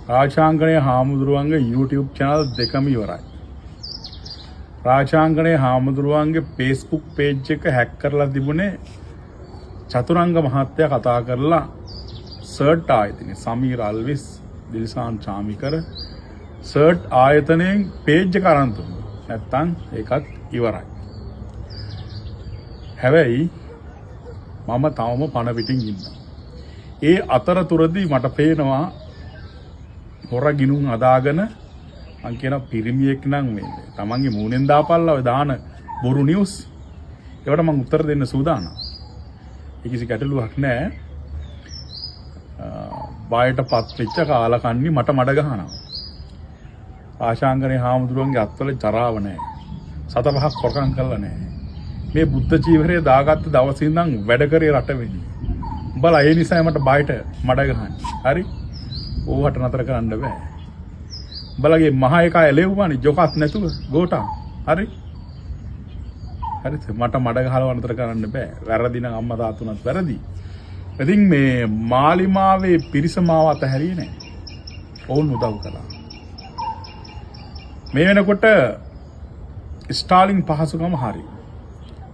රාජාංගනේ හාමුදුරුවන්ගේ YouTube channel දෙකම ඉවරයි. රාජාංගනේ හාමුදුරුවන්ගේ Facebook page එක hack කරලා තිබුණේ චතුරංග මහත්තයා කතා කරලා සර්ට් ආයතනයේ සමීර් අල්විස් දිල්ෂාන් චාමිකර සර්ට් ආයතනයෙන් page එක අරන් දුන්නා. නැත්තම් ඒකත් ඉවරයි. හැබැයි මම තවම පණ පිටින් ඉන්නවා. ඒ අතරතුරදී මට පේනවා හොර ගිනුම් අදාගෙන මං කියන පිරිමියෙක් නම් මේ තමන්ගේ මූණෙන් දාපල්ලා ඔය දාන බොරු නිවුස් ඒවට මං උත්තර දෙන්න සූදානම්. ඒ කිසි ගැටලුවක් නැහැ. බායටපත් වෙච්ච කාලකන්ණි මට මඩ ගහනවා. ආශාංගනේ හාමුදුරුවන්ගේ අත්වල ජරාව නැහැ. සත පහක් කොරකම් කළා නැහැ. මේ බුද්ධ චීවරය දාගත්ත දවසේ ඉඳන් වැඩ කරේ රට වෙන්නේ. උඹලා ඒ නිසා මට බායට මඩ ගහන්නේ. හරි? ඕවට නතර කරන්න බෑ. උඹලගේ මහා එකා එළෙව්වානේ ජොකත් නැතුව ගෝටා. හරි? හරිද? මට මඩ ගහලව නතර කරන්න බෑ. වැරදි නම් අම්මා තාත්තුණත් වැරදි. ඉතින් මේ මාලිමාවේ පිරිස මාව අතහැරියේ නෑ. ඕන් උදව් කළා. මේ වෙනකොට ස්ටාලින් පහසුකම හරි.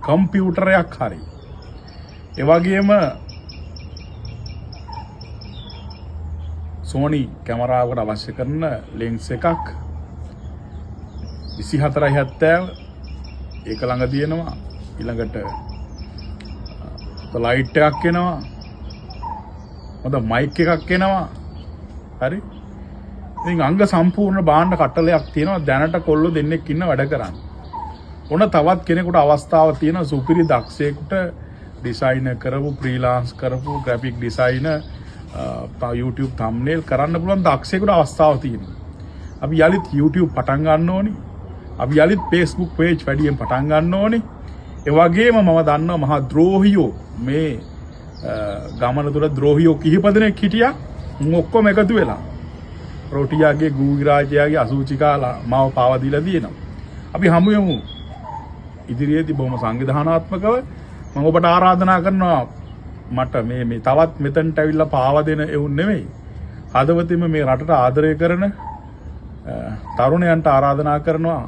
කම්පියුටරයක් හරි. ඒ වගේම සෝනි කැමරාවකට අවශ්‍ය කරන ලෙන්ස් එකක් 2470 ඒක ළඟ තියෙනවා. ඊළඟට ලයිට් එකක් එනවා. හොඳ මයික් එකක් එනවා. හරි? ඉතින් අංග සම්පූර්ණ භාණ්ඩ කට්ටලයක් තියෙනවා. දැනට කොල්ලෝ දෙන්නෙක් ඉන්න වැඩ කරන්නේ. ඔන්න තවත් කෙනෙකුට අවස්ථාවක් තියෙනවා සුපිරි දක්ෂයෙකුට ඩිසයිනර් කරපු ෆ්‍රීලාන්ස් කරපු ග්‍රැෆික් ඩිසයිනර් YouTube thumbnail කරන්න පුළුවන් දක්ෂයෙකුට අවස්ථාවක් තියෙනවා. අපි යලිත් YouTube පටන් ගන්න ඕනි. අපි යලිත් Facebook page වැඩියෙන් පටන් ගන්න ඕනි. ඒ වගේම මම දන්නවා මහා ද්‍රෝහියෝ මේ ගමන තුල ද්‍රෝහියෝ කිහිප දෙනෙක් හිටියා. ඔක්කොම එකතු වෙලා රොටියාගේ ගූගිරාජයාගේ අසුචිකාලා මාව පාව දීලා දිනනවා. අපි හමු යමු. ඉදිරියේදී බොහොම සංවිධානාත්මකව මම ඔබට ආරාධනා කරනවා මට මේ තවත් මෙතනට ඇවිල්ලා පාව දෙන එවුන් නෙමෙයි. හදවතින්ම මේ රටට ආදරය කරන තරුණයන්ට ආරාධනා කරනවා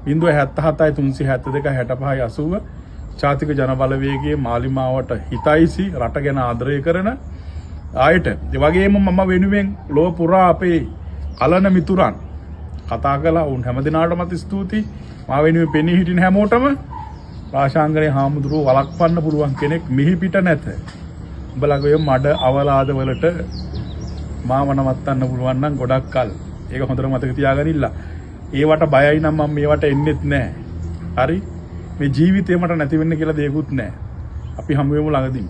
077 372 65 80 ජාතික ජනබලවේගයේ මාලිමාවට හිතයිසි රට ගැන ආදරය කරන ආයත. ඒ වගේම මම වෙනුවෙන් ලෝ පුරා අපේ කලන මිතුරන් කතා කළා. උන් හැමදිනාටමත් ස්තුතියි. මා වෙනුවෙන් පෙනී හිටින හැමෝටම රාජාංගනේ හාමුදුරුව වළක්වන්න පුළුවන් කෙනෙක් මිහි පිට නැත. උඹලගේ මඩ අවලාද වලට මාව නවත්තන්න පුළුවන් නම් ගොඩක් කල්. ඒක හොඳට මතක තියාගනින්න. ඒවට බයයි නම් මම මේවට එන්නෙත් නැහැ. හරි? මේ ජීවිතේ මට නැති වෙන්න කියලා දෙයක්වත් නැහැ. අපි හමු වෙමු ළඟදීම.